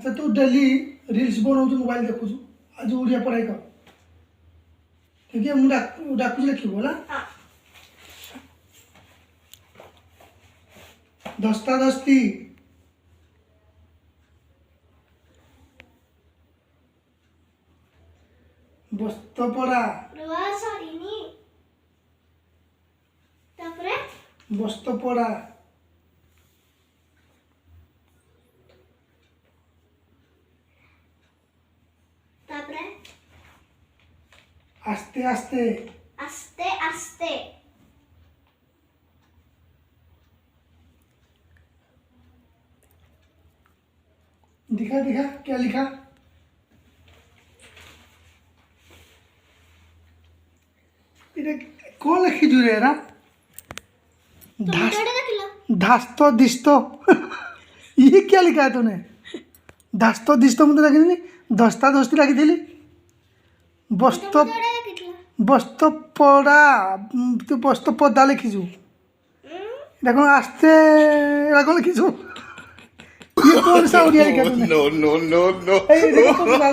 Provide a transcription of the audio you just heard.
अच्छा तू daily reels बनाऊ मोबाइल देखु आज ओडिया पढ़ाई कर ठीक है मुझे डाकू लिखी बोला दस्ता दस्ती बस्त पड़ा बस्त पड़ा आस्ते आस्ते आस्ते आस्ते दिखा दिखा क्या लिखा कौन लिखी जुड़े ना धास्तो दिस्तो ये क्या लिखा है तूने धास्तो दिस्तो मुझे लगी नहीं दस्ता दस्ती लगी थी बस्त बस्त पड़ा तू बस्त पदा लिखीचु देखो आस्ते कौन लिखीचु ये कौन सा ओडिया लिखा तूने no. ए देखो कौन सा